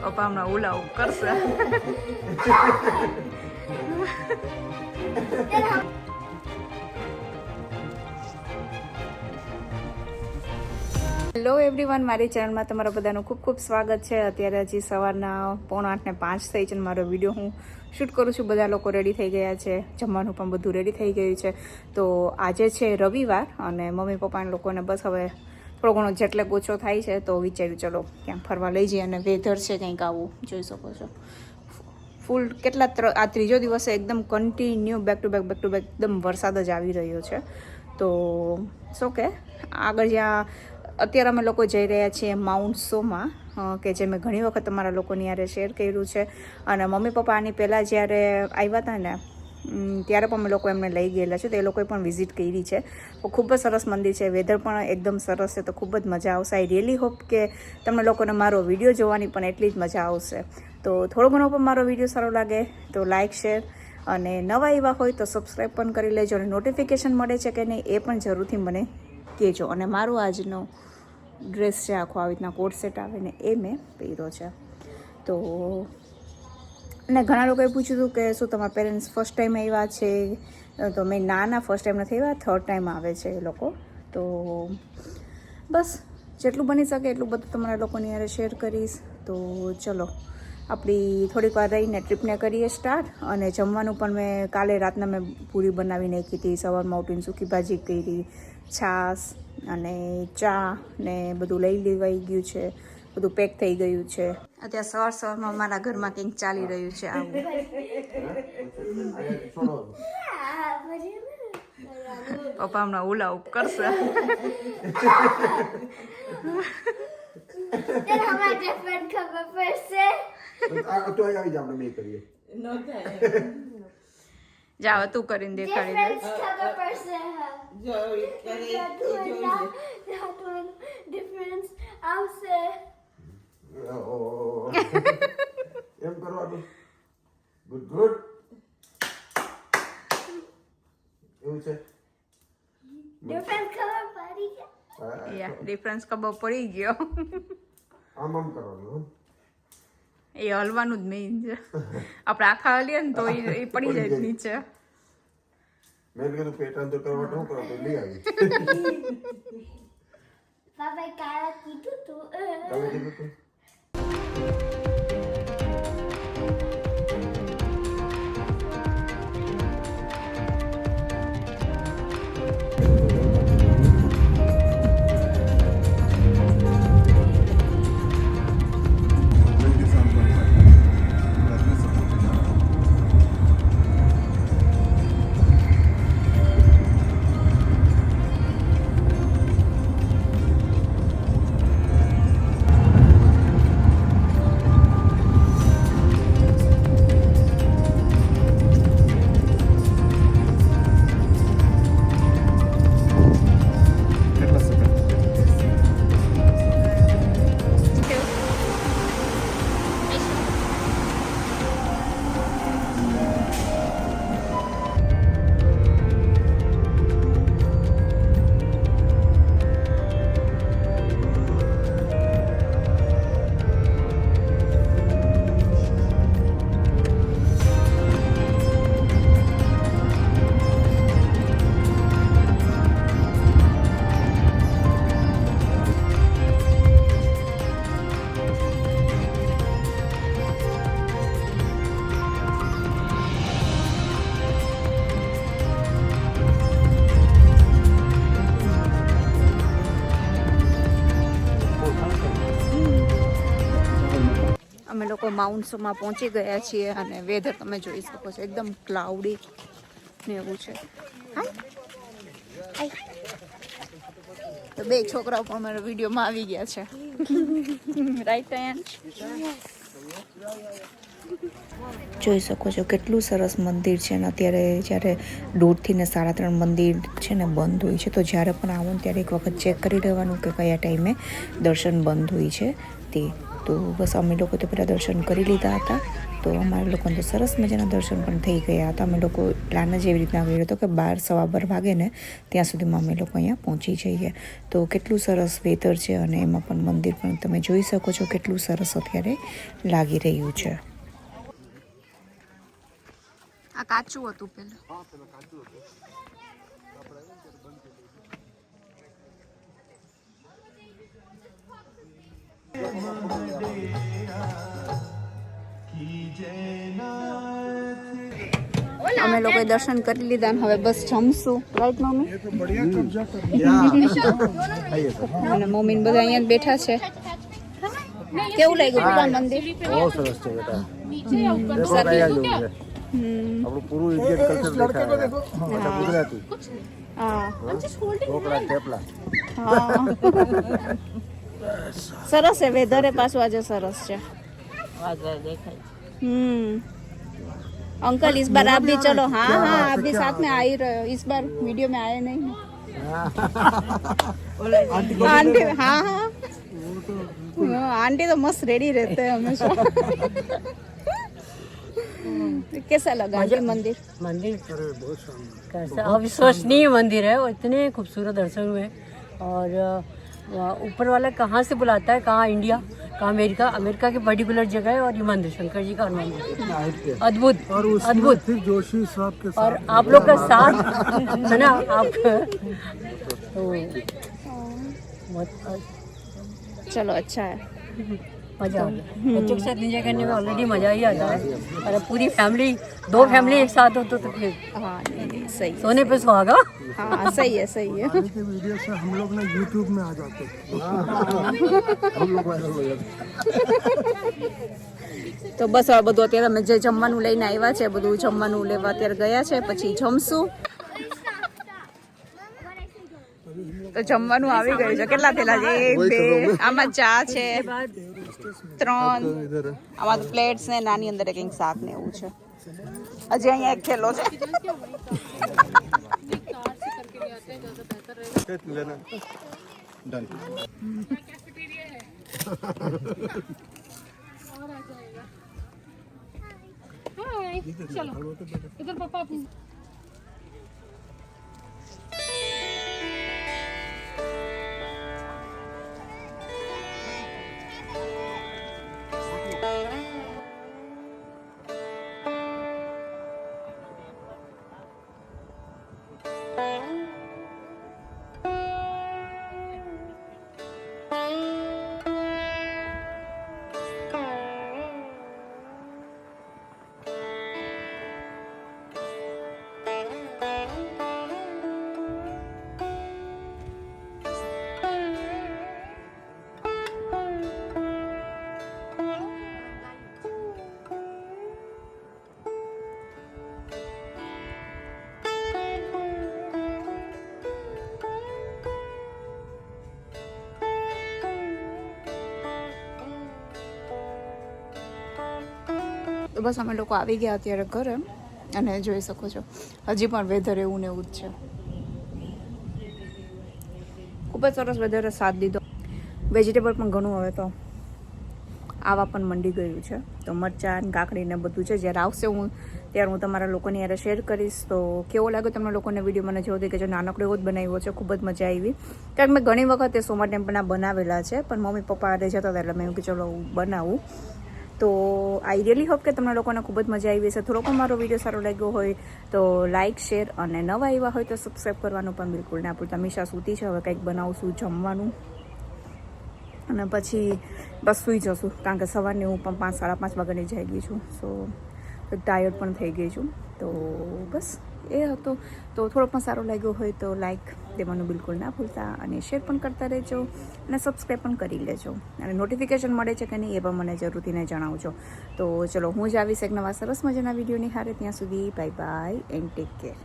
પપ્પા હમણાં ઉલાવ કરશે. હેલો એવરીવન, મારી ચેનલમાં તમારા બધાનું ખૂબ ખૂબ સ્વાગત છે. અત્યારે હજી સવારના 8:05 થઈ છે. મારો વિડીયો હું શૂટ કરું છું. બધા લોકો રેડી થઈ ગયા છે, જમવાનું પણ બધું રેડી થઈ ગયું છે. તો આજે છે રવિવાર અને મમ્મી પપ્પાના લોકોને બસ હવે થોડો ઘણો જેટલેગ ઓછો થાય છે. તો વિચાર્યું ચલો ક્યાંક ફરવા લઈ જઈએ. અને વેધર છે કંઈક આવું જોઈ શકો છો. ફૂલ આ ત્રીજો દિવસે એકદમ કન્ટિન્યુ બેક ટુ બેક એકદમ વરસાદ જ આવી રહ્યો છે. તો શું કે આગળ જ્યાં અત્યારે અમે લોકો જઈ રહ્યા છીએ માઉન્ટ સોમાં, કે જે મેં ઘણી વખત તમારા લોકોની યારે શેર કર્યું છે. અને મમ્મી પપ્પા આની પહેલાં જ્યારે આવ્યા હતા ને ત્યારે પણ અમે લોકો એમને લઈ ગયેલા છે. તો એ લોકોએ પણ વિઝિટ કરી છે. ખૂબ જ સરસ મંદિર છે, વેધર પણ એકદમ સરસ છે. તો ખૂબ જ મજા આવશે. આઈ રિયલી હોપ કે તમને લોકોને મારો વિડીયો જોવાની પણ એટલી જ મજા આવશે. તો થોડો ઘણો પણ મારો વિડીયો સારો લાગે તો લાઇક શેર અને નવા એવા હોય તો સબસ્ક્રાઈબ પણ કરી લેજો. અને નોટિફિકેશન મળે છે કે નહીં એ પણ જરૂરથી મને કહેજો. અને મારો આજનો ડ્રેસ છે આખો આવી રીતના કોટ સેટ આવે ને એ મેં પહેર્યો છે. તો અને ઘણા લોકોએ પૂછ્યું હતું કે શું તમારા પેરેન્ટ્સ ફર્સ્ટ ટાઈમ આવ્યા છે? તો મેં ના ફર્સ્ટ ટાઈમ નથી આવ્યા, થર્ડ ટાઈમ આવે છે એ લોકો. તો બસ જેટલું બની શકે એટલું બધું તમારા લોકોની યારે શેર કરીશ. તો ચલો આપણી થોડીક વાર રહીને ટ્રીપને કરીએ સ્ટાર્ટ. અને જમવાનું પણ મેં કાલે રાતના મેં પૂરી બનાવી નાખી હતી. સવારમાં ઉઠીને સૂકી ભાજી કરી, છાશ અને ચા ને બધું લઈ લેવાઈ ગયું છે. બધું પેક થઈ ગયું છે. અત્યારે સવારમાં મારા ઘરમાં કંઈક ચાલી રહ્યું છે આવું. પપ્પા હમણાં ઉલાવ કરશે. જાવ તું કરીને દેખાડી દે. એમ કરવાનું. Good good. એવું છે. ડિફરન્સ ખબર પડી ગયો. આમ આમ કરવાનું. એ હલવાનું જ મેઇન છે. આપણે આખા હલીએ ને તો એ પડી જાય નીચે. મેં કીધું પેટ અંદર કરવા શું કરો તો લઈ આવી. બાબા કાળા કીધું તું. તમે કીધું તું. અમે લોકો માઉન્ટ સોમાં પહોંચી ગયા છીએ. અને વેધર તમે જોઈ શકો છો, એકદમ ક્લાઉડી ને એવું છે. તો બે છોકરાઓ પણ અમારા વિડીયોમાં આવી ગયા છે. રાઈટ એન્ડ જોઈ શકો છો કેટલું સરસ મંદિર છે. ને અત્યારે જ્યારે 2:30 ને 3:30 મંદિર છે ને બંધ હોય છે. તો જ્યારે પણ આવો ત્યારે એક વખત ચેક કરી લેવાનું કે કયા ટાઈમે દર્શન બંધ હોય છે તે. તો બસ અમે લોકો તો પહેલાં દર્શન કરી લીધા હતા. તો અમારા લોકોને તો સરસ મજાના દર્શન પણ થઈ ગયા હતા. અમે લોકો પ્લાન જ એવી રીતના કર્યો હતો કે 12-12 વાગે ને ત્યાં સુધીમાં અમે લોકો અહીંયા પહોંચી જઈએ. તો કેટલું સરસ વેધર છે અને એમાં પણ મંદિર પણ તમે જોઈ શકો છો કેટલું સરસ અત્યારે લાગી રહ્યું છે. આ કાચું હતું પેલું. અમે લોકોએ દર્શન કરી લીધા અને હવે બસ જમશું. Right mummy? અને મમ્મી ને બધા અહીંયા જ બેઠા છે. કેવું લાગ્યું ભગવાન મંદિર? બહુ સરસ છે બેટા. આપણું પૂરું ઇન્ડિયન કલ્ચર દેખાય ગુજરાતી. હા ઢોકળા થેપલા. સરસ છે વેધર પાછું આજે સરસ છે. अंकल इस बार आप भी चलो. हाँ हाँ आप भी साथ में आ ही रहे हो. इस बार वीडियो में आए नहीं. आंटी हाँ हाँ आंटी तो मस्त रेडी रहते हैं हमेशा. कैसा लगा आंटी मंदिर? मंदिर कैसा अविश्वसनीय मंदिर है. वो इतने खूबसूरत दर्शन हुए और ऊपर वाला कहाँ से बुलाता है, कहाँ इंडिया, कहाँ अमेरिका. अमेरिका की पर्टिकुलर जगह है और ये मंदिर शंकर जी का मंदिर अद्भुत अद्भुत. जोशी साहब के और आप लोग का साथ है ना, आप तो बहुत चलो अच्छा है. मजा आ गया. बच्चों के साथ एंजॉय करने में ऑलरेडी मजा ही आता है. और अब पूरी फैमिली, 2 फैमिली एक साथ हो तो फिर हाँ नहीं सही. सोने पे सुहागा. हाँ सही है सही है. के वीडियो से हम लोग ना यूट्यूब में आ जाते हम लोग वायरल हो जाते. તો બસ હવે બધું અત્યારે અમે જે જમવાનું લઈને આવ્યા છે બધું જમવાનું લેવા અત્યારે ગયા છે. પછી જમશું. તો જમવાનું આવી ગયું છે. કેટલા થેલા છે? 1 2 આમાં ચા છે 3. આમાં તો પ્લેટ્સ ને નાની અંદર કંઈક શાક ને એવું છે. હજી અહીંયા એક થેલો છે. डन. चलो इधर पापा. તો બસ અમે લોકો આવી ગયા અત્યારે ઘરે અને જોઈ શકો છો હજી પણ વેધર એવું ને એવું જ છે. ખૂબ જ સરસ વેધરે સાથ દીધો. વેજીટેબલ પણ ઘણું હવે તો આવા પણ મંડી ગયું છે. તો મરચાં કાકડી ને બધું છે. જ્યારે આવશે હું ત્યારે હું તમારા લોકોની યારે શેર કરીશ. તો કેવો લાગ્યો તમને લોકોને વિડીયો મને જોવો કે જો નાનકડો એવો જ બનાવ્યો છે. ખૂબ જ મજા આવી. કારણ કે મેં ઘણી વખત એ સોમવાર ટેમ્પલના બનાવેલા છે પણ મમ્મી પપ્પા હારે જતા હતા એટલે મેં કે ચલો બનાવું. તો આઈ રિયલી હોપ કે તમને લોકોને ખૂબ જ મજા આવી હશે. થોડો પણ મારો વિડીયો સારો લાગ્યો હોય તો લાઇક શેર અને નવા આવ્યા હોય તો સબસ્ક્રાઈબ કરવાનું પણ બિલકુલ ના ભૂલતા. મીશા સૂતી છે હવે કંઈક બનાવશું જમવાનું અને પછી બસ સૂઈ જશું કારણ કે સવારની હું પણ 5 સાડા 5 વાગ્યાની જાગી છું. સો ટાયર્ડ પણ થઈ ગઈ છું. તો બસ એ હતો. તો થોડો પણ સારો લાગ્યો હોય તો લાઇક દેવાનું બિલકુલ ના ભૂલતા અને શેર પણ કરતા રહેજો અને સબસ્ક્રાઈબ પણ કરી લેજો અને નોટિફિકેશન મળે છે કે નહીં એ પણ મને જરૂરથી ને જણાવજો. તો ચલો હું જ આવીશ એક નવા સરસ મજાના વિડીયોની હારે. ત્યાં સુધી bye bye and take care.